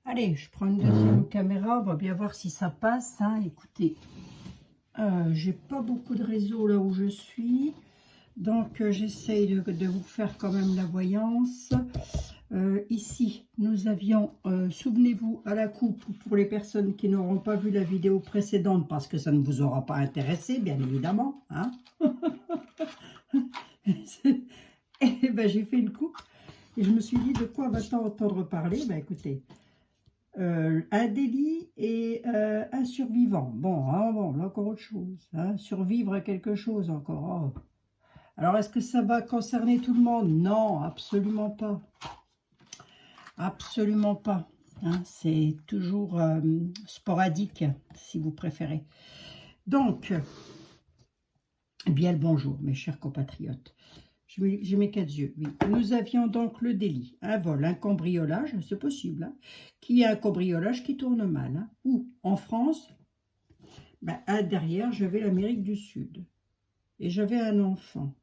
Allez, je prends une deuxième caméra, on va bien voir si ça passe. Hein. Écoutez, j'ai pas beaucoup de réseau là où je suis, donc j'essaye de vous faire quand même la voyance. Ici, nous avions, souvenez-vous, à la coupe, pour les personnes qui n'auront pas vu la vidéo précédente, parce que ça ne vous aura pas intéressé, bien évidemment. Hein. Et ben, j'ai fait une coupe, et je me suis dit, de quoi va-t-on entendre parler? Ben, écoutez... un délit et un survivant. Bon, hein, bon, là encore autre chose. Hein, survivre à quelque chose encore. Oh. Alors, est-ce que ça va concerner tout le monde? Non, absolument pas. Absolument pas. Hein, c'est toujours sporadique, si vous préférez. Donc, bien le bonjour, mes chers compatriotes. J'ai mes 4 yeux, oui. Nous avions donc le délit, un vol, un cambriolage, c'est possible, hein, qui est un cambriolage qui tourne mal. Hein, ou, en France, ben, derrière, j'avais l'Amérique du Sud. Et j'avais un enfant.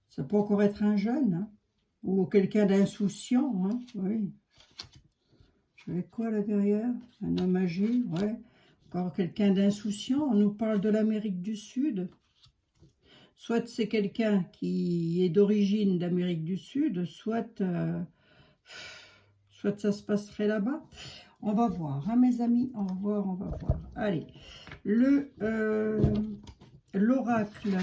Ça peut encore être un jeune, hein, ou quelqu'un d'insouciant, hein, oui. J'avais quoi là derrière? Un homme âgé, ouais. Encore quelqu'un d'insouciant, on nous parle de l'Amérique du Sud. Soit c'est quelqu'un qui est d'origine d'Amérique du Sud, soit ça se passerait là-bas. On va voir, hein, mes amis, on va voir, on va voir. Allez, l'oracle,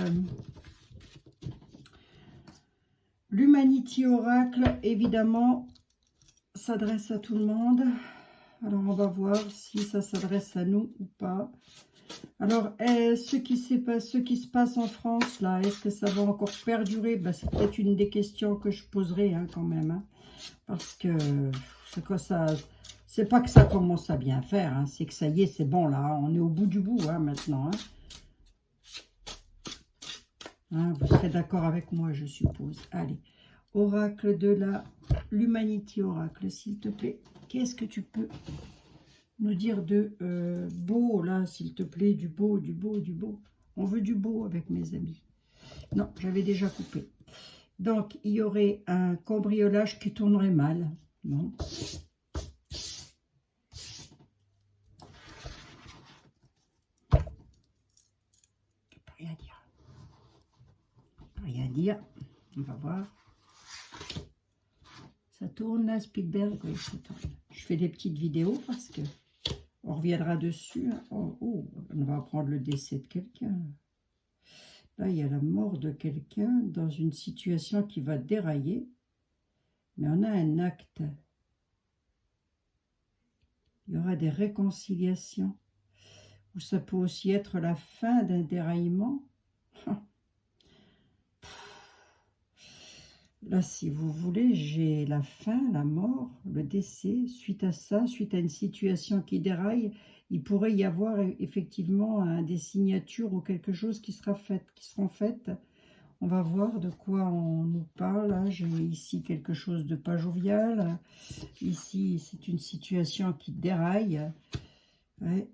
l'Humanity Oracle, évidemment, s'adresse à tout le monde. Alors, on va voir si ça s'adresse à nous ou pas. Alors, ce qui se passe en France, là, est-ce que ça va encore perdurer? Ben, c'est peut-être une des questions que je poserai, hein, quand même. Hein, parce que c'est pas que ça commence à bien faire. Hein, c'est que ça y est, c'est bon, là. On est au bout du bout, hein, maintenant. Hein. Hein, vous serez d'accord avec moi, je suppose. Allez, oracle de l'Humanity Oracle, s'il te plaît. Qu'est-ce que tu peux nous dire de beau, là, s'il te plaît, du beau, du beau, du beau. On veut du beau avec mes amis. Non, j'avais déjà coupé. Donc, il y aurait un cambriolage qui tournerait mal. Non. Rien dire. Rien dire. On va voir. Ça tourne là, Spielberg. Oui, ça tourne. Je fais des petites vidéos parce que on reviendra dessus. Oh, on va prendre le décès de quelqu'un. Là, il y a la mort de quelqu'un dans une situation qui va dérailler. Mais on a un acte. Il y aura des réconciliations. Ou ça peut aussi être la fin d'un déraillement. Là, si vous voulez, j'ai la fin, la mort, le décès. Suite à ça, suite à une situation qui déraille, il pourrait y avoir effectivement des signatures ou quelque chose qui seront faites. On va voir de quoi on nous parle. J'ai ici quelque chose de pas jovial. Ici, c'est une situation qui déraille. Ouais.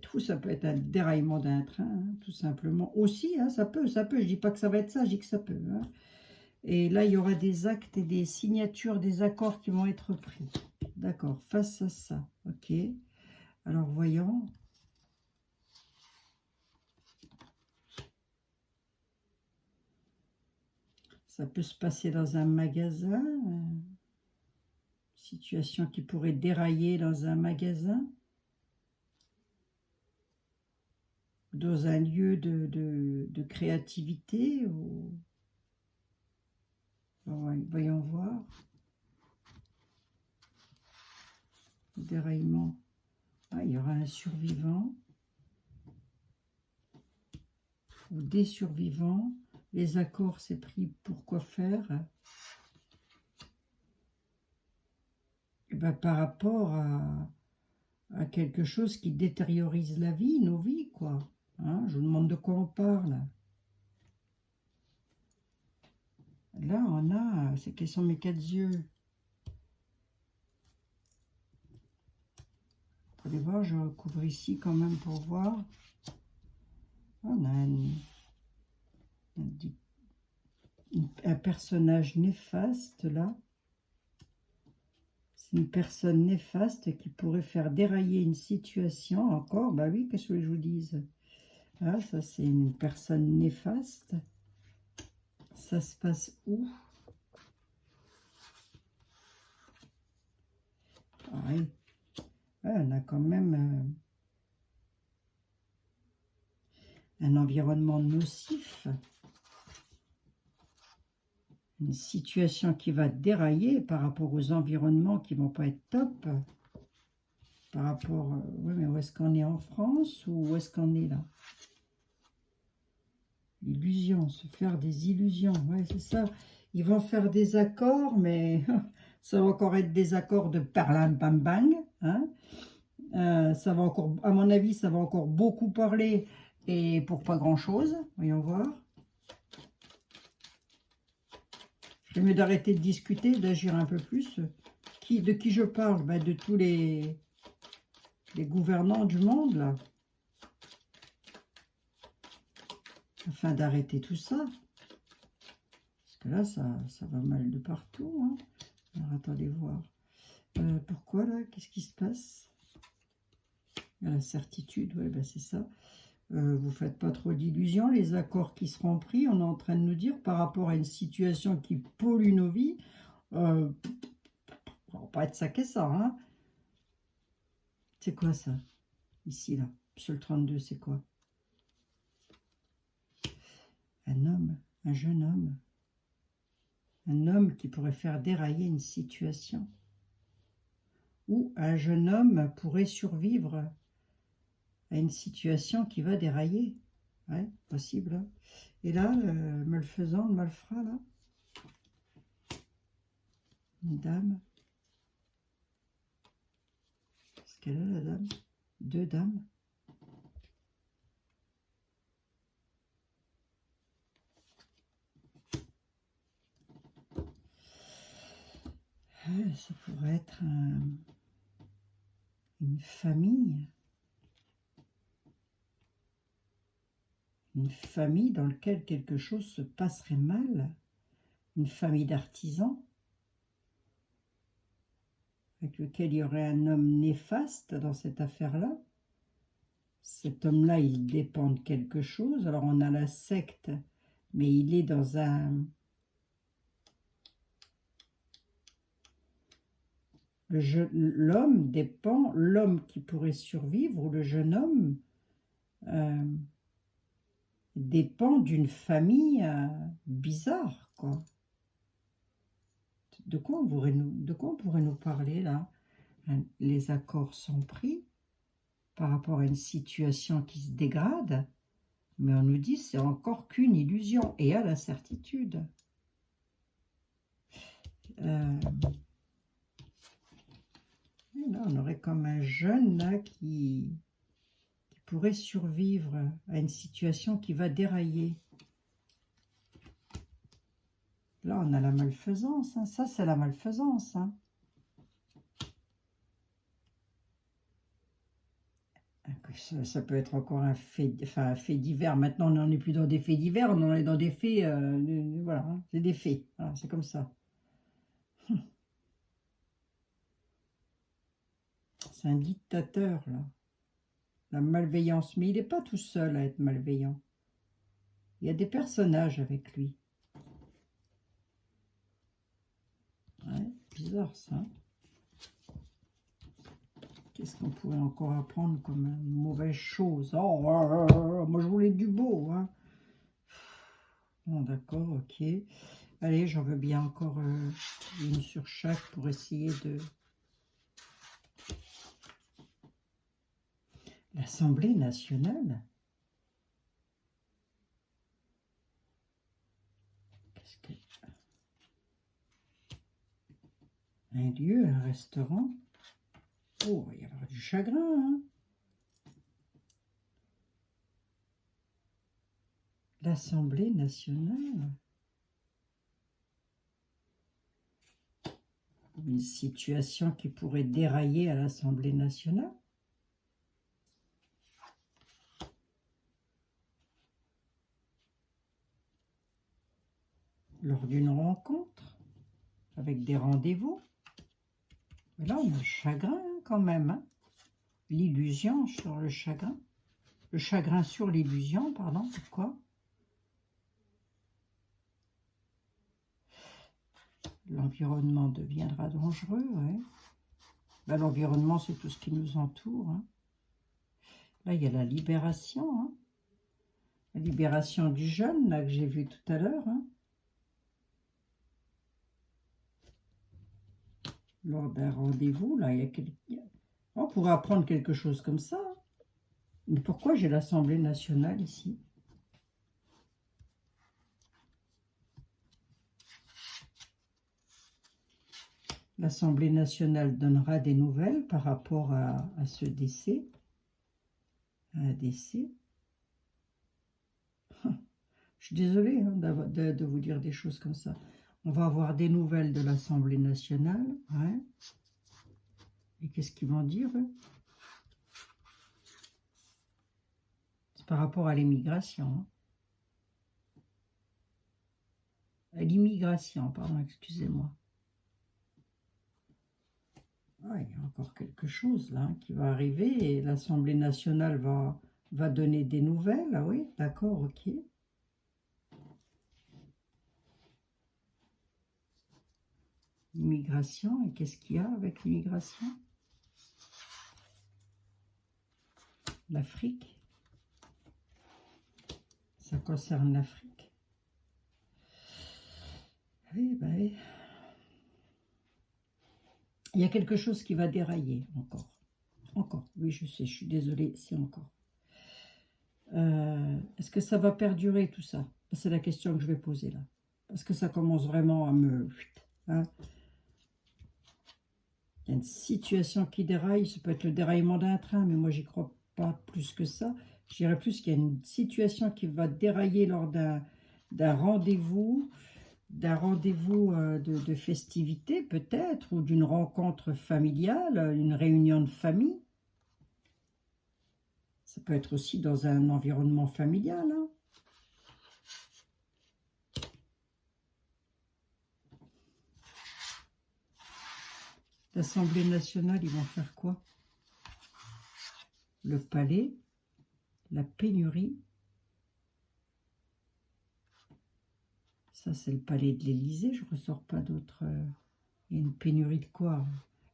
Tout ça peut être un déraillement d'un train, hein, tout simplement. Aussi, hein, ça peut. Je dis pas que ça va être ça, je dis que ça peut. Hein. Et là, il y aura des actes et des signatures, des accords qui vont être pris. D'accord, face à ça. Ok. Alors, voyons. Ça peut se passer dans un magasin. Situation qui pourrait dérailler dans un magasin. Dans un lieu de créativité. Ou... Voyons voir. Déraillement. Ah, il y aura un survivant. Ou des survivants. Les accords, c'est pris pour quoi faire? Et ben, par rapport à quelque chose qui détériorise la vie, nos vies, quoi. Hein, je vous demande de quoi on parle. Là, on a... C'est quels sont mes 4 yeux? Vous allez voir, je recouvre ici quand même pour voir. On a un personnage néfaste, là. C'est une personne néfaste qui pourrait faire dérailler une situation encore. Bah oui, qu'est-ce que je vous dise? Ah, ça, c'est une personne néfaste. Ça se passe où? Pareil. Ouais, on a quand même un environnement nocif. Une situation qui va dérailler par rapport aux environnements qui vont pas être top. Par rapport... oui, mais où est-ce qu'on est en France ou où est-ce qu'on est là? Illusion, se faire des illusions. Ouais, c'est ça. Ils vont faire des accords, mais ça va encore être des accords de parlam pam bang. Hein. Ça va encore, à mon avis, ça va encore beaucoup parler et pour pas grand-chose. Voyons voir. C'est mieux d'arrêter de discuter, d'agir un peu plus. De qui je parle? Ben, de tous les gouvernants du monde, là. Afin d'arrêter tout ça. Parce que là, ça va mal de partout. Hein. Alors, attendez voir. Pourquoi, là? Qu'est-ce qui se passe? La certitude, ouais, ben c'est ça. Vous faites pas trop d'illusions. Les accords qui seront pris, on est en train de nous dire, par rapport à une situation qui pollue nos vies, ça va pas être ça qu'est ça. Hein. C'est quoi, ça? Ici, là. Sur le 32, c'est quoi? Un homme, un jeune homme. Un homme qui pourrait faire dérailler une situation. Ou un jeune homme pourrait survivre à une situation qui va dérailler. Ouais, possible. Hein. Et là, le malfaisant, le malfrat, là. Une dame. Qu'est-ce qu'elle a, la dame? Deux dames. Ça pourrait être une famille. Une famille dans laquelle quelque chose se passerait mal. Une famille d'artisans. Avec lequel il y aurait un homme néfaste dans cette affaire-là. Cet homme-là, il dépend de quelque chose. Alors, on a la secte, mais il est dans un... L'homme dépend, l'homme qui pourrait survivre, ou le jeune homme, dépend d'une famille bizarre, quoi. De quoi on pourrait nous parler, là? Les accords sont pris par rapport à une situation qui se dégrade, mais on nous dit c'est encore qu'une illusion, et à la certitude. Là, on aurait comme un jeune là qui pourrait survivre à une situation qui va dérailler. Là, on a la malfaisance. Hein. Ça, c'est la malfaisance. Hein. Ça peut être encore un fait, un fait divers. Maintenant, on n'en est plus dans des faits divers, on en est dans des faits... voilà, hein. C'est des faits. Voilà, c'est comme ça. C'est un dictateur, là. La malveillance. Mais il n'est pas tout seul à être malveillant. Il y a des personnages avec lui. Ouais, bizarre, ça. Qu'est-ce qu'on pourrait encore apprendre comme une mauvaise chose? Oh, moi, je voulais du beau. Hein. Bon, d'accord, ok. Allez, j'en veux bien encore une sur chaque pour essayer de... L'Assemblée nationale. Qu'est-ce que... Un lieu, un restaurant. Oh, il va y avoir du chagrin, hein. L'Assemblée nationale. Une situation qui pourrait dérailler à l'Assemblée nationale. Lors d'une rencontre, avec des rendez-vous. Mais là, on a le chagrin hein, quand même. Hein. L'illusion sur le chagrin. Le chagrin sur l'illusion, pardon. Pourquoi? L'environnement deviendra dangereux, ouais. Ben, l'environnement, c'est tout ce qui nous entoure. Hein. Là, il y a la libération. Hein. La libération du jeune, là, que j'ai vu tout à l'heure. Hein. Lors d'un rendez-vous, là, on pourrait apprendre quelque chose comme ça. Hein. Mais pourquoi j'ai l'Assemblée nationale ici? L'Assemblée nationale donnera des nouvelles par rapport à ce décès. À un décès. Je suis désolée hein, de vous dire des choses comme ça. On va avoir des nouvelles de l'Assemblée nationale. Ouais. Et qu'est-ce qu'ils vont dire eux? C'est par rapport à l'immigration. Hein. À l'immigration, pardon, excusez-moi. Ah, il y a encore quelque chose là qui va arriver et l'Assemblée nationale va donner des nouvelles. Ah oui, d'accord, ok. L'immigration, et qu'est-ce qu'il y a avec l'immigration? L'Afrique. Ça concerne l'Afrique. Oui, ben oui. Il y a quelque chose qui va dérailler encore. Encore, oui, je sais, je suis désolée, c'est encore. Est-ce que ça va perdurer tout ça? C'est la question que je vais poser là. Parce que ça commence vraiment à me... Hein. Il y a une situation qui déraille, ça peut être le déraillement d'un train, mais moi j'y crois pas plus que ça. Je dirais plus qu'il y a une situation qui va dérailler lors d'un rendez-vous, de festivité peut-être, ou d'une rencontre familiale, une réunion de famille. Ça peut être aussi dans un environnement familial. Hein. L'Assemblée nationale, ils vont faire quoi? Le palais, la pénurie. Ça, c'est le palais de l'Élysée, je ne ressors pas d'autres. Il y a une pénurie de quoi?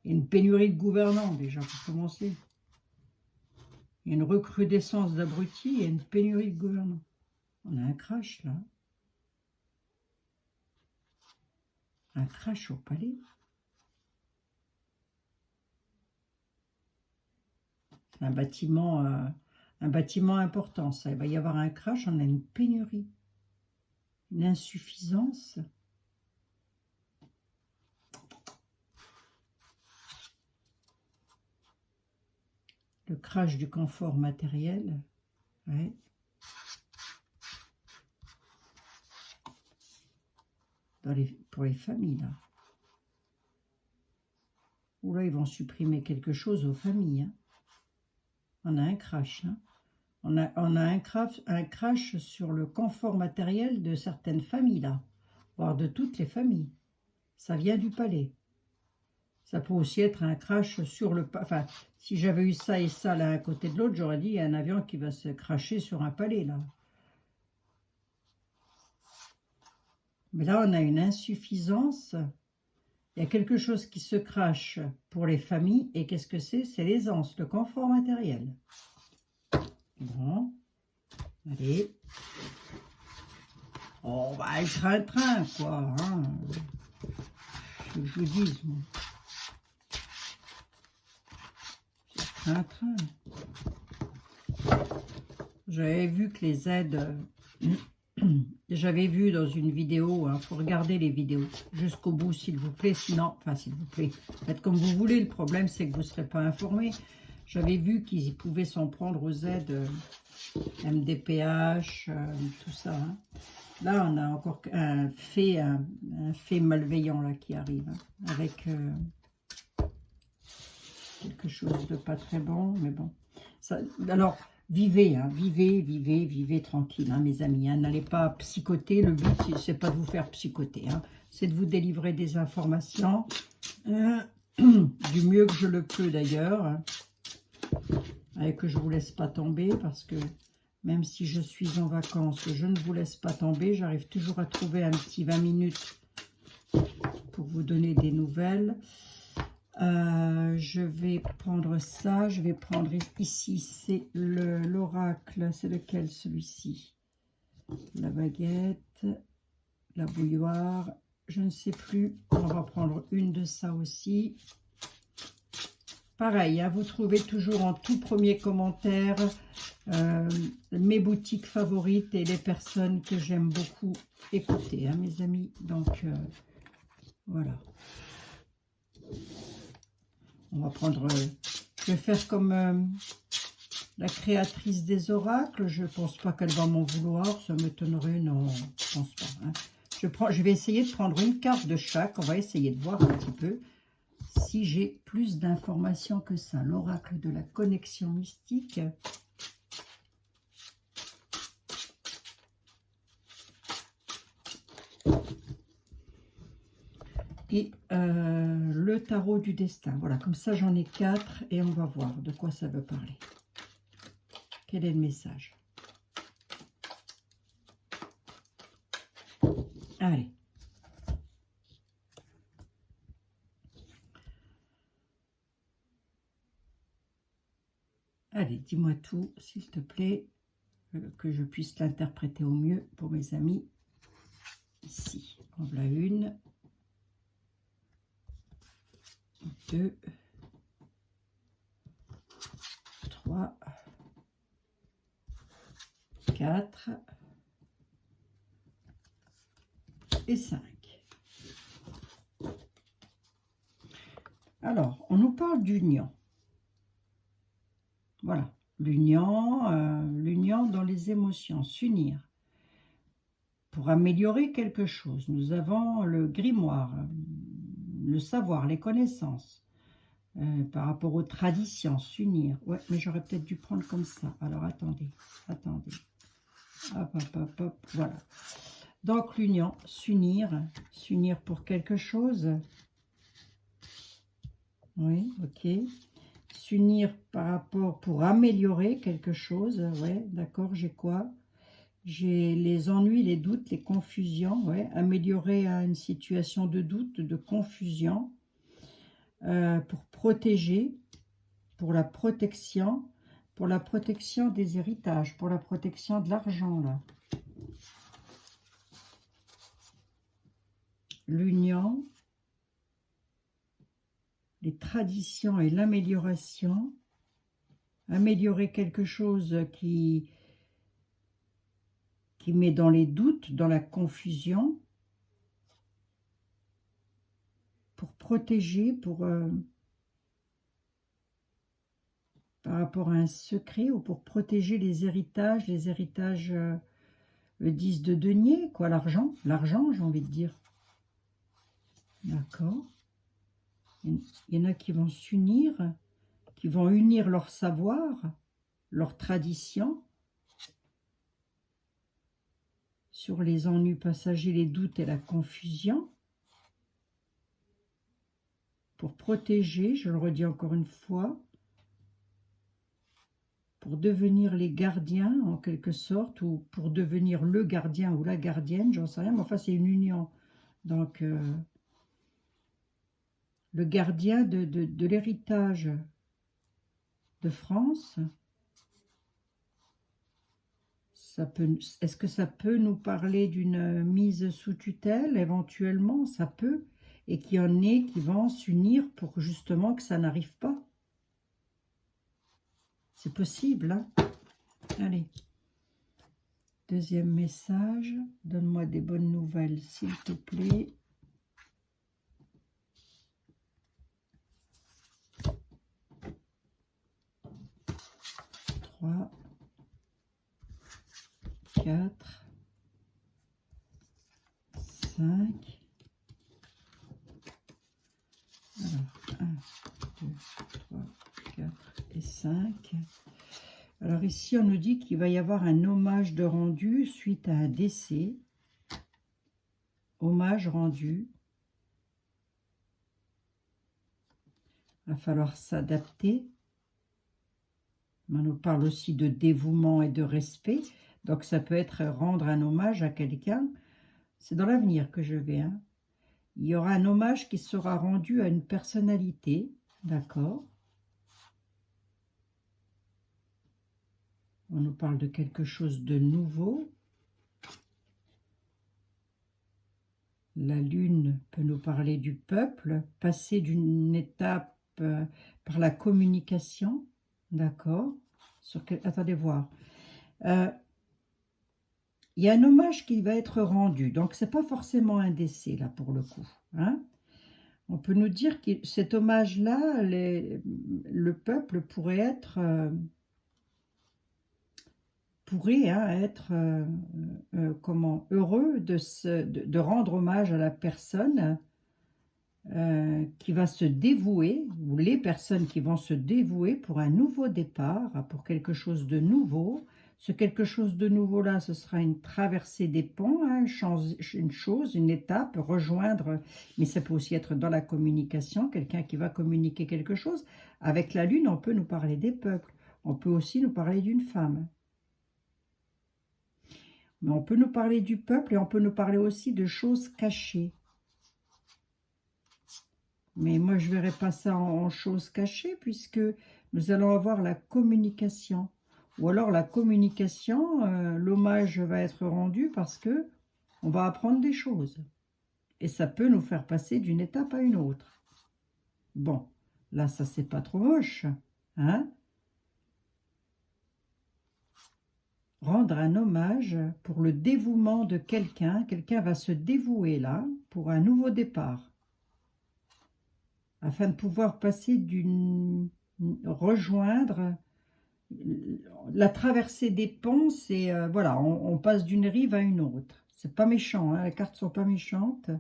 Il y a une pénurie de gouvernants, déjà, pour commencer. Il y a une recrudescence d'abrutis, il y a une pénurie de gouvernants. On a un crash, là. Un crash au palais. C'est un bâtiment important, ça. Il va y avoir un crash, on a une pénurie. Une insuffisance. Le crash du confort matériel. Ouais. Pour les familles, là. Ou là, ils vont supprimer quelque chose aux familles. Hein. On a un crash. Hein. On a un crash sur le confort matériel de certaines familles, là. Voire de toutes les familles. Ça vient du palais. Ça peut aussi être un crash sur le... Enfin, si j'avais eu ça et ça l'un à côté de l'autre, j'aurais dit, il y a un avion qui va se crasher sur un palais, là. Mais là, on a une insuffisance. Il y a quelque chose qui se crache pour les familles. Et qu'est-ce que c'est? C'est l'aisance, le confort matériel. Bon. Allez. On va être un train, quoi. Hein. Je vous dis, moi. Un train. J'avais vu que les aides... J'avais vu dans une vidéo, il faut regarder les vidéos jusqu'au bout s'il vous plaît, sinon, enfin s'il vous plaît, faites comme vous voulez, le problème c'est que vous ne serez pas informé. J'avais vu qu'ils pouvaient s'en prendre aux aides MDPH, tout ça. Hein. Là on a encore un fait malveillant là qui arrive, hein, avec quelque chose de pas très bon, mais bon. Ça, alors... Vivez, hein, vivez tranquille, hein, mes amis. Hein, n'allez pas psychoter. Le but, c'est pas de vous faire psychoter. Hein, c'est de vous délivrer des informations, du mieux que je le peux d'ailleurs. Et que je ne vous laisse pas tomber, parce que même si je suis en vacances, je ne vous laisse pas tomber. J'arrive toujours à trouver un petit 20 minutes pour vous donner des nouvelles. Je vais prendre ça. Je vais prendre ici, c'est l'oracle. C'est lequel, celui-ci? La baguette, la bouilloire. Je ne sais plus. On va prendre une de ça aussi. Pareil, hein, vous trouvez toujours en tout premier commentaire mes boutiques favorites et les personnes que j'aime beaucoup écouter, hein, mes amis. Donc, voilà. On va prendre... je vais faire comme la créatrice des oracles. Je ne pense pas qu'elle va m'en vouloir. Ça m'étonnerait, non, je pense pas. Hein. Je vais essayer de prendre une carte de chaque. On va essayer de voir un petit peu si j'ai plus d'informations que ça. L'oracle de la connexion mystique. Et le tarot du destin. Voilà, comme ça j'en ai 4 et on va voir de quoi ça veut parler. Quel est le message? Allez. Allez, dis-moi tout, s'il te plaît, que je puisse l'interpréter au mieux pour mes amis. Ici, on voilà une, 2, 3, 4 et 5. Alors, on nous parle d'union. Voilà, l'union dans les émotions, s'unir. Pour améliorer quelque chose, nous avons le grimoire, le savoir, les connaissances. Par rapport aux traditions, s'unir. Ouais, mais j'aurais peut-être dû prendre comme ça. Alors, attendez. Hop, hop, hop, hop, voilà. Donc, l'union, s'unir pour quelque chose. Oui, ok. S'unir par rapport, pour améliorer quelque chose. Ouais, d'accord, j'ai quoi? J'ai les ennuis, les doutes, les confusions. Ouais, améliorer à une situation de doute, de confusion. Pour protéger, pour la protection des héritages, pour la protection de l'argent, là. L'union, les traditions et l'amélioration. Améliorer quelque chose qui met dans les doutes, dans la confusion. Pour protéger, par rapport à un secret, ou pour protéger les héritages, le 10 de denier, quoi, l'argent, j'ai envie de dire. D'accord. Il y en a qui vont s'unir, qui vont unir leur savoir, leur tradition, sur les ennuis passagers, les doutes et la confusion, pour protéger, je le redis encore une fois, pour devenir les gardiens en quelque sorte, ou pour devenir le gardien ou la gardienne, j'en sais rien, mais enfin c'est une union. Donc, le gardien de l'héritage de France, est-ce que ça peut nous parler d'une mise sous tutelle? Éventuellement, ça peut, et qu'il y en ait qui vont s'unir pour justement que ça n'arrive pas. C'est possible, hein? Allez. Deuxième message. Donne-moi des bonnes nouvelles, s'il te plaît. Trois, 4, 5. Alors, 1, 2, 3, 4 et 5. Alors ici, on nous dit qu'il va y avoir un hommage de rendu suite à un décès. Hommage rendu. Il va falloir s'adapter. On nous parle aussi de dévouement et de respect. Donc, ça peut être rendre un hommage à quelqu'un. C'est dans l'avenir que je vais. Hein. Il y aura un hommage qui sera rendu à une personnalité. D'accord. On nous parle de quelque chose de nouveau. La lune peut nous parler du peuple, passer d'une étape par la communication. D'accord. Attendez voir. Il y a un hommage qui va être rendu. Donc, ce n'est pas forcément un décès, là, pour le coup. Hein. On peut nous dire que cet hommage-là, le peuple pourrait être... comment, heureux de rendre hommage à la personne qui va se dévouer, ou les personnes qui vont se dévouer pour un nouveau départ, pour quelque chose de nouveau. Ce quelque chose de nouveau-là, ce sera une traversée des ponts, hein, une étape, rejoindre, mais ça peut aussi être dans la communication, quelqu'un qui va communiquer quelque chose. Avec la lune, on peut nous parler des peuples, on peut aussi nous parler d'une femme. Mais on peut nous parler du peuple et on peut nous parler aussi de choses cachées. Mais moi, je ne verrai pas ça en choses cachées puisque nous allons avoir la communication. Ou alors la communication, l'hommage va être rendu parce que on va apprendre des choses. Et ça peut nous faire passer d'une étape à une autre. Bon, là, ça, c'est pas trop moche. Hein? Rendre un hommage pour le dévouement de quelqu'un. Quelqu'un va se dévouer là pour un nouveau départ. Afin de pouvoir passer rejoindre la traversée des ponts, c'est voilà, on passe d'une rive à une autre. C'est pas méchant, hein, les cartes sont pas méchantes.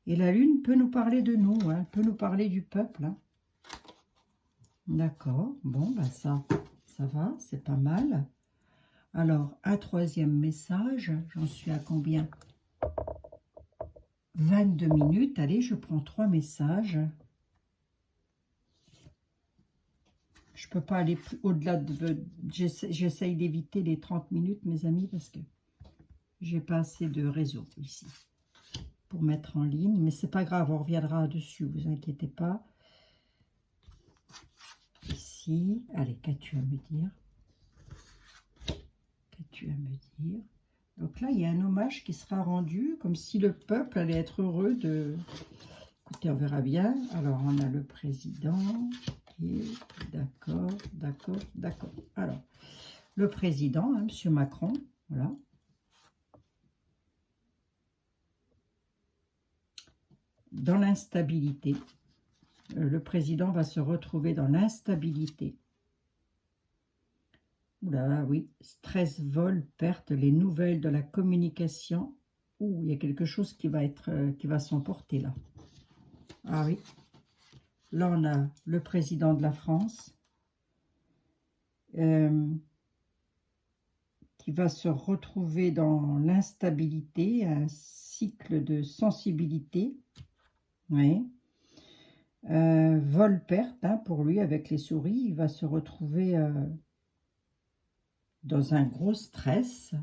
Et la lune peut nous parler de nous, hein, peut nous parler du peuple. Hein. D'accord, bon, ben ça va, c'est pas mal. Alors, un troisième message, j'en suis à combien? 22 minutes, allez, je prends 3 messages. Je ne peux pas aller au-delà de... J'essaye d'éviter les 30 minutes, mes amis, parce que j'ai pas assez de réseau ici pour mettre en ligne. Mais c'est pas grave, on reviendra dessus, vous inquiétez pas. Ici, allez, qu'as-tu à me dire? Qu'as-tu à me dire? Donc là, il y a un hommage qui sera rendu, comme si le peuple allait être heureux de... Écoutez, on verra bien. Alors, on a le président... D'accord, d'accord, d'accord. Alors, le président, hein, M. Macron, voilà. Dans l'instabilité. Le président va se retrouver dans l'instabilité. Oula, oui, stress, vol, perte, les nouvelles de la communication. Ouh, il y a quelque chose qui va s'emporter là. Ah oui. Là, on a le président de la France qui va se retrouver dans l'instabilité, un cycle de sensibilité. Oui. Vol-perte, hein, pour lui, avec les souris, il va se retrouver dans un gros stress.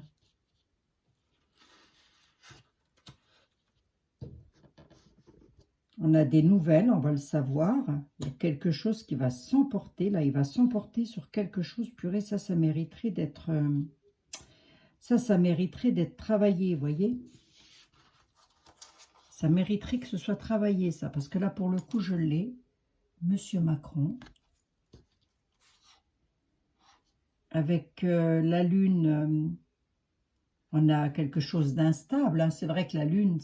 On a des nouvelles, on va le savoir. Il y a quelque chose qui va s'emporter. Là, il va s'emporter sur quelque chose. Purée, ça mériterait d'être... ça mériterait d'être travaillé, vous voyez. Ça mériterait que ce soit travaillé, ça. Parce que là, pour le coup, je l'ai. Monsieur Macron. Avec la Lune, on a quelque chose d'instable. Hein. C'est vrai que la Lune...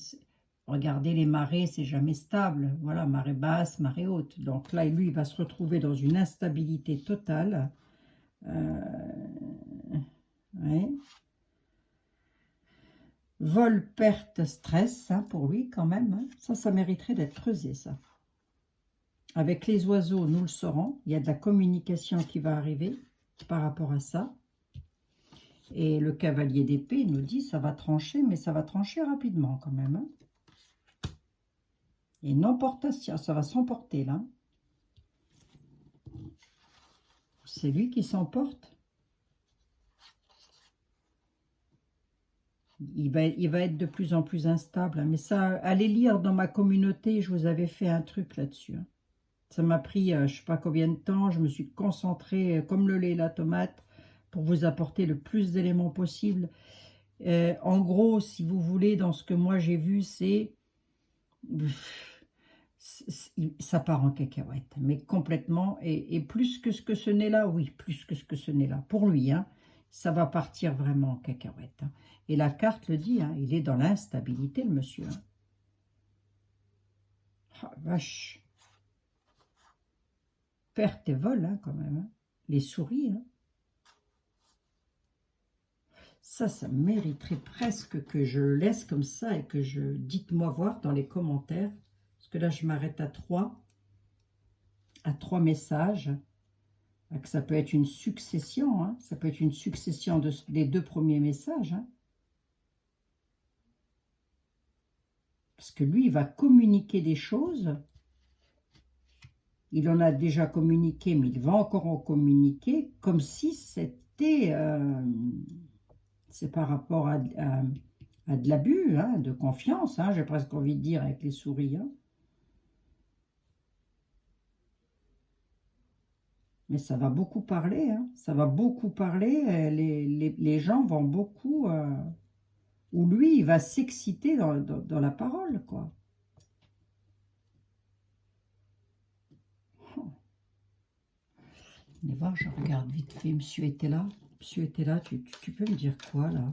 Regardez les marées, c'est jamais stable. Voilà, marée basse, marée haute. Donc là, lui, il va se retrouver dans une instabilité totale. Ouais. Vol, perte, stress, hein, pour lui quand même. Hein. Ça mériterait d'être creusé, ça. Avec les oiseaux, nous le saurons. Il y a de la communication qui va arriver par rapport à ça. Et le cavalier d'épée nous dit, ça va trancher, mais ça va trancher rapidement quand même. Hein. Et non portation, ça va s'emporter là. C'est lui qui s'emporte. Il va être de plus en plus instable. Mais ça, allez lire dans ma communauté, je vous avais fait un truc là-dessus. Ça m'a pris, je ne sais pas combien de temps, je me suis concentrée comme le lait et la tomate pour vous apporter le plus d'éléments possible. En gros, si vous voulez, dans ce que moi j'ai vu, ça part en cacahuète, mais complètement, et plus que ce que ce n'est là, oui, plus que ce que ce n'est là. Pour lui, hein, ça va partir vraiment en cacahuète. Hein. Et la carte le dit, hein, il est dans l'instabilité, le monsieur. Hein. Ah, vache. Perte et vol, hein, quand même. Hein. Les souris, hein. Ça mériterait presque que je le laisse comme ça et que dites-moi voir dans les commentaires. Parce que là, je m'arrête à 3 messages. Que ça peut être une succession. Hein. Ça peut être une succession des 2 premiers messages. Hein. Parce que lui, il va communiquer des choses. Il en a déjà communiqué, mais il va encore en communiquer comme si c'était... c'est par rapport à de l'abus, hein, de confiance, hein, j'ai presque envie de dire avec les souris. Hein. Mais ça va beaucoup parler, hein, ça va beaucoup parler, les gens vont beaucoup... ou lui, il va s'exciter dans la parole, quoi. Allez voir, je regarde vite fait, monsieur était là. Monsieur était là, tu peux me dire quoi, là?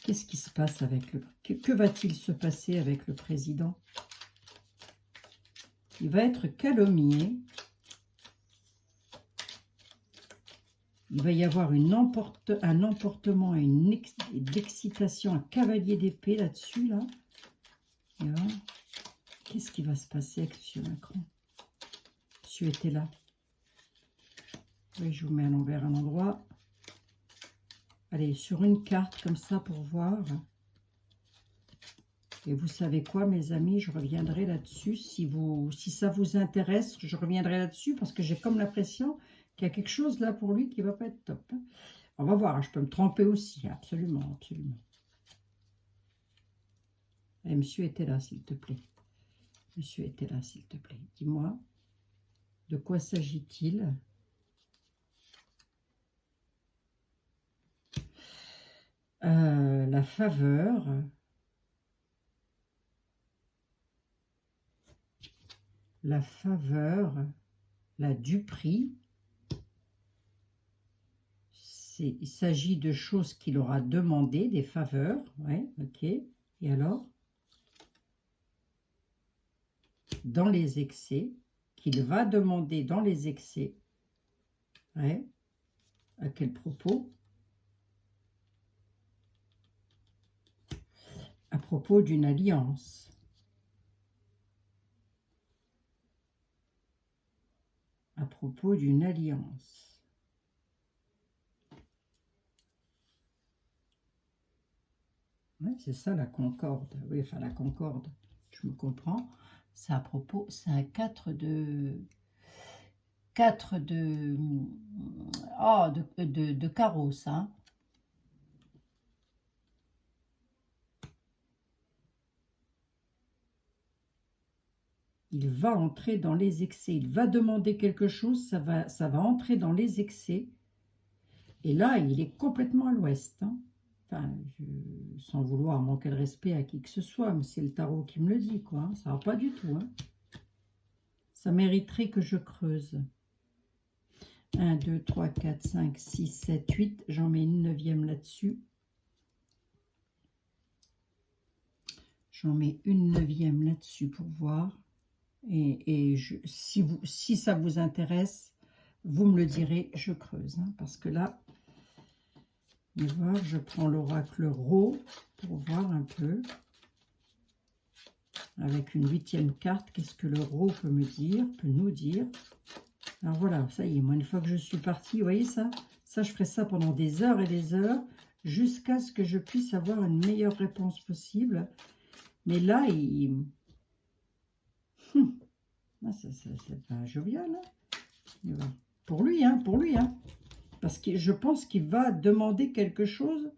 Qu'est-ce qui se passe avec le... Que va-t-il se passer avec le président? Il va être calomnié. Il va y avoir un emportement et une excitation, un cavalier d'épée là-dessus, là. Qu'est-ce qui va se passer avec M. Macron? Monsieur était là. Oui, je vous mets à l'envers un endroit. Allez, sur une carte comme ça pour voir. Et vous savez quoi, mes amis, je reviendrai là-dessus. Si ça vous intéresse, je reviendrai là-dessus parce que j'ai comme l'impression qu'il y a quelque chose là pour lui qui ne va pas être top. Hein. On va voir, je peux me tromper aussi, absolument, absolument. Et monsieur était là, s'il te plaît. Monsieur était là, s'il te plaît. Dis-moi, de quoi s'agit-il? La faveur. La faveur, la duperie. Il s'agit de choses qu'il aura demandées, des faveurs. Ouais, ok. Et alors? Dans les excès, qu'il va demander dans les excès. Ouais. À quel propos? À propos d'une alliance. À propos d'une alliance. Ouais, c'est ça la concorde. Oui, enfin la concorde, je me comprends. C'est à propos, c'est un 4 de carreau, ça. Il va entrer dans les excès. Il va demander quelque chose, ça va entrer dans les excès. Et là, il est complètement à l'ouest. Hein. Enfin, sans vouloir manquer de respect à qui que ce soit, mais c'est le tarot qui me le dit, quoi. Hein. Ça va pas du tout. Hein. Ça mériterait que je creuse. 1, 2, 3, 4, 5, 6, 7, 8. J'en mets une 9e là-dessus. J'en mets une 9e là-dessus pour voir. Et si ça vous intéresse, vous me le direz, je creuse. Hein, parce que là, voir, je prends l'oracle Ro pour voir un peu. Avec une 8e carte, qu'est-ce que le Ro peut me dire, peut nous dire. Alors voilà, ça y est, moi une fois que je suis partie, vous voyez ça? Ça, je ferai ça pendant des heures et des heures, jusqu'à ce que je puisse avoir une meilleure réponse possible. Mais là, c'est pas jovial. Hein. Voilà. Pour lui, hein, pour lui, hein. Parce que je pense qu'il va demander quelque chose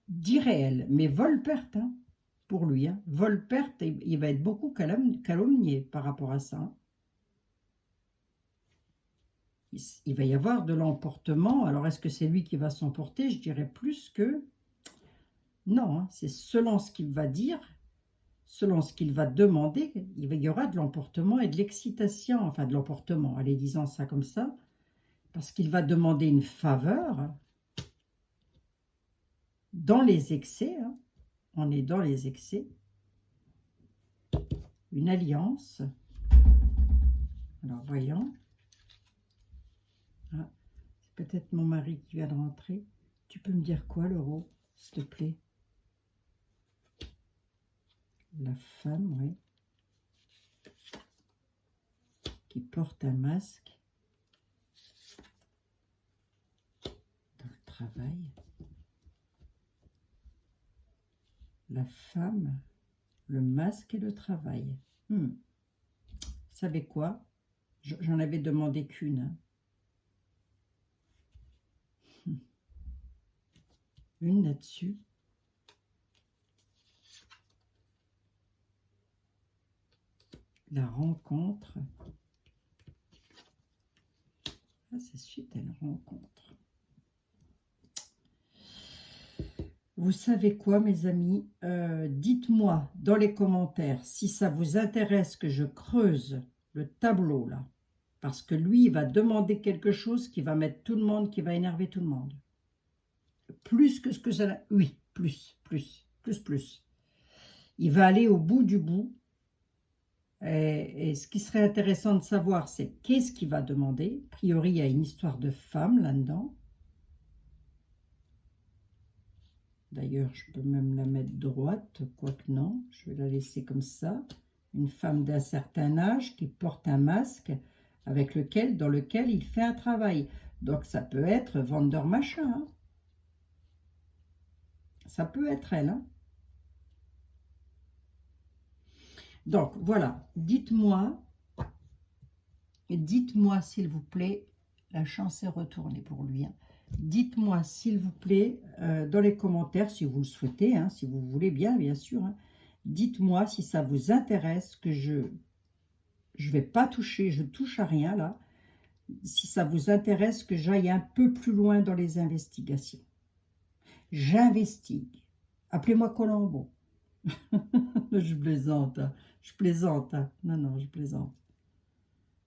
d'irréel, mais vol-perte, hein, pour lui, hein. Vol-perte, il va être beaucoup calomnié par rapport à ça, hein. Il va y avoir de l'emportement. Alors, est-ce que c'est lui qui va s'emporter? Je dirais plus que non, hein. C'est selon ce qu'il va dire, selon ce qu'il va demander, il y aura de l'emportement et de l'excitation, enfin de l'emportement, allez, disons ça comme ça, parce qu'il va demander une faveur dans les excès, hein. On est dans les excès, une alliance. Alors, voyons. Ah, c'est peut-être mon mari qui vient de rentrer. Tu peux me dire quoi, l'euro, s'il te plaît? La femme, oui, qui porte un masque dans le travail. La femme, le masque et le travail. Vous savez quoi? J'en avais demandé qu'une, hein. Une là-dessus. La rencontre. Ah, c'est suite à une rencontre. Vous savez quoi, mes amis? Dites-moi dans les commentaires si ça vous intéresse que je creuse le tableau, là. Parce que lui, il va demander quelque chose qui va mettre tout le monde, qui va énerver tout le monde. Plus que ce que ça... Oui, plus. Il va aller au bout du bout. Et ce qui serait intéressant de savoir, c'est qu'est-ce qu'il va demander. A priori, il y a une histoire de femme là-dedans. D'ailleurs, je peux même la mettre droite, quoique non. Je vais la laisser comme ça. Une femme d'un certain âge qui porte un masque dans lequel il fait un travail. Donc, ça peut être vendeur machin, hein. Ça peut être elle, hein. Donc, voilà. Dites-moi s'il vous plaît, la chance est retournée pour lui, hein. Dites-moi s'il vous plaît, dans les commentaires, si vous le souhaitez, hein, si vous voulez bien sûr, hein, dites-moi si ça vous intéresse que je vais pas toucher, je touche à rien là, si ça vous intéresse que j'aille un peu plus loin dans les investigations. J'investigue. Appelez-moi Colombo. Je plaisante, hein. Je plaisante, hein. Non, je plaisante.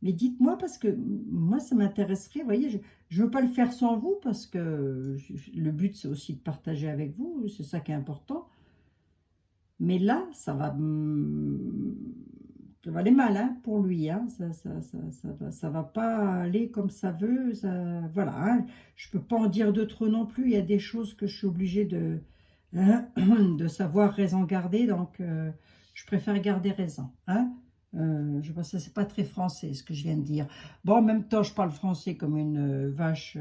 Mais dites-moi, parce que moi, ça m'intéresserait. Vous voyez, je ne veux pas le faire sans vous, parce que le but, c'est aussi de partager avec vous. C'est ça qui est important. Mais là, ça va aller mal, hein, pour lui, hein. Ça va pas aller comme ça veut. Voilà, hein. Je ne peux pas en dire de trop non plus. Il y a des choses que je suis obligée de savoir raison garder. Donc, je préfère garder raison, hein. Je pense que c'est pas très français ce que je viens de dire. Bon, en même temps, je parle français comme une vache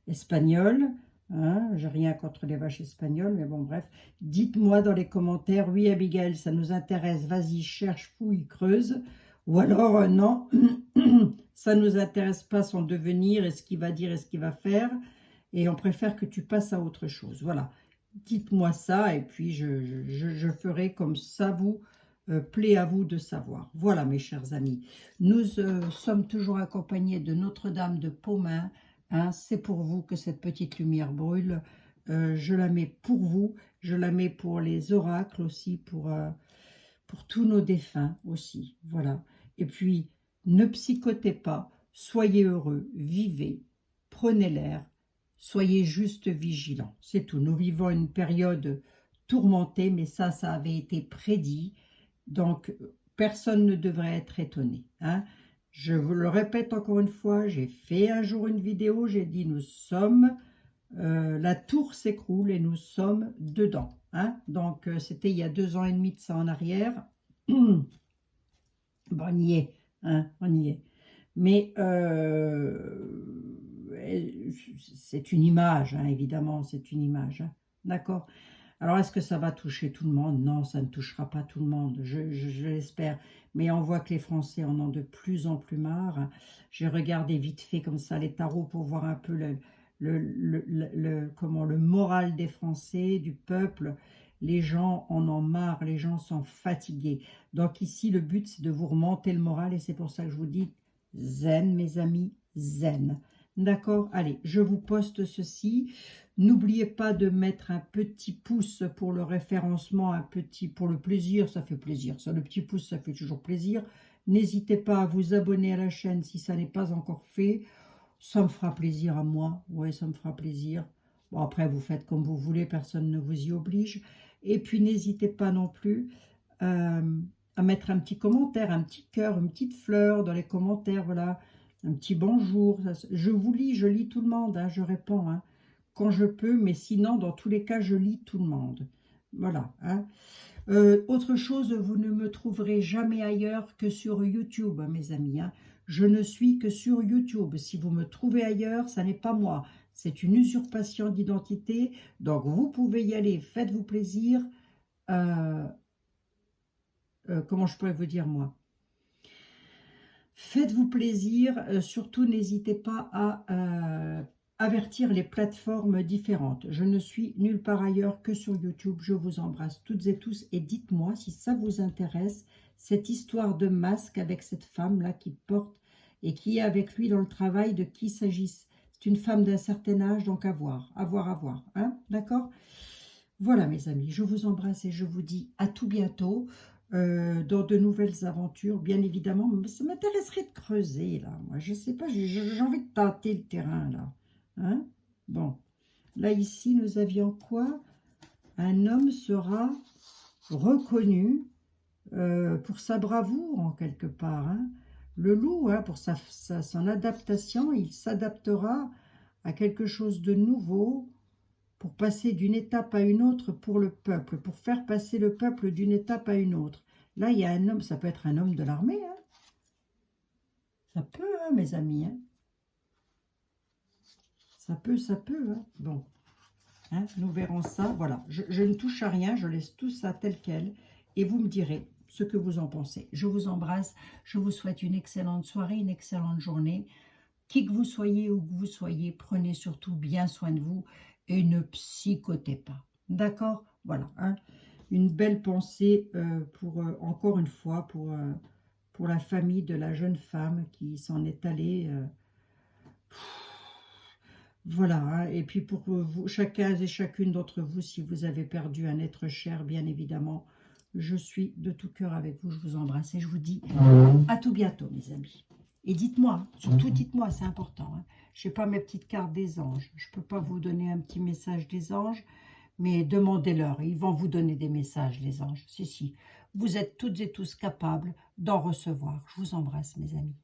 espagnole, hein. J'ai rien contre les vaches espagnoles, mais bon, bref. Dites-moi dans les commentaires, oui, Abigail, ça nous intéresse, vas-y, cherche, fouille, creuse. Ou alors, non, ça nous intéresse pas son devenir, et ce qu'il va dire et ce qu'il va faire, et on préfère que tu passes à autre chose. Voilà. Dites-moi ça, et puis je ferai comme ça vous plaît à vous de savoir. Voilà, mes chers amis. Nous sommes toujours accompagnés de Notre-Dame de Pomain, hein. C'est pour vous que cette petite lumière brûle. Je la mets pour vous. Je la mets pour les oracles aussi, pour tous nos défunts aussi. Voilà. Et puis, ne psychotez pas. Soyez heureux. Vivez. Prenez l'air. Soyez juste vigilants. C'est tout. Nous vivons une période tourmentée, mais ça avait été prédit. Donc, personne ne devrait être étonné, hein. Je vous le répète encore une fois, j'ai fait un jour une vidéo, j'ai dit nous sommes, la tour s'écroule et nous sommes dedans, hein. Donc, c'était il y a 2 ans et demi de ça en arrière. Bon, on y est, hein, on y est. Mais c'est une image, hein, évidemment, c'est une image, hein. D'accord? Alors, est-ce que ça va toucher tout le monde? Non, ça ne touchera pas tout le monde, je l'espère. mais on voit que les Français en ont de plus en plus marre. J'ai regardé vite fait comme ça les tarots pour voir un peu comment, le moral des Français, du peuple. Les gens en ont marre, les gens sont fatigués. Donc ici, le but, c'est de vous remonter le moral et c'est pour ça que je vous dis zen, mes amis, zen. D'accord? Allez, je vous poste ceci. N'oubliez pas de mettre un petit pouce pour le référencement, un petit pour le plaisir, ça fait plaisir. Ça, le petit pouce, ça fait toujours plaisir. N'hésitez pas à vous abonner à la chaîne si ça n'est pas encore fait. Ça me fera plaisir à moi. Oui, ça me fera plaisir. Bon, après, vous faites comme vous voulez, personne ne vous y oblige. Et puis, n'hésitez pas non plus à mettre un petit commentaire, un petit cœur, une petite fleur dans les commentaires, voilà. Un petit bonjour. Je vous lis, je lis tout le monde, hein, je réponds, hein, quand je peux, mais sinon, dans tous les cas, je lis tout le monde. Voilà. Hein. Autre chose, vous ne me trouverez jamais ailleurs que sur YouTube, mes amis. Hein. Je ne suis que sur YouTube. Si vous me trouvez ailleurs, ça n'est pas moi. C'est une usurpation d'identité. Donc, vous pouvez y aller. Faites-vous plaisir. Comment je pourrais vous dire, moi? Faites-vous plaisir. Surtout, n'hésitez pas à avertir les plateformes différentes. Je ne suis nulle part ailleurs que sur YouTube. Je vous embrasse toutes et tous et dites-moi si ça vous intéresse, cette histoire de masque avec cette femme-là qui porte et qui est avec lui dans le travail, de qui s'agisse. C'est une femme d'un certain âge, donc à voir, à voir, à voir. Hein, d'accord? Voilà mes amis, je vous embrasse et je vous dis à tout bientôt dans de nouvelles aventures, bien évidemment. Ça m'intéresserait de creuser là, moi je sais pas, j'ai envie de tâter le terrain là. Hein? Bon, là ici nous avions quoi? Un homme sera reconnu pour sa bravoure en quelque part. Hein? Le loup, hein, pour son adaptation, il s'adaptera à quelque chose de nouveau pour passer d'une étape à une autre pour le peuple, pour faire passer le peuple d'une étape à une autre. Là, il y a un homme, ça peut être un homme de l'armée. Hein? Ça peut, hein, mes amis. Hein? Ça peut, ça peut. Hein? Bon, hein, nous verrons ça. Voilà, je ne touche à rien, je laisse tout ça tel quel. Et vous me direz ce que vous en pensez. Je vous embrasse, je vous souhaite une excellente soirée, une excellente journée. Qui que vous soyez, où que vous soyez, prenez surtout bien soin de vous et ne psychotez pas. D'accord? Voilà. Hein? Une belle pensée encore une fois, pour la famille de la jeune femme qui s'en est allée. Voilà. Hein? Et puis pour vous, chacun et chacune d'entre vous, si vous avez perdu un être cher, bien évidemment, je suis de tout cœur avec vous. Je vous embrasse et je vous dis à tout bientôt, mes amis. Et dites-moi, surtout dites-moi, c'est important. Hein. Je n'ai pas mes petites cartes des anges. Je ne peux pas vous donner un petit message des anges, mais demandez-leur. Ils vont vous donner des messages, les anges. Si, si. Vous êtes toutes et tous capables d'en recevoir. Je vous embrasse, mes amis.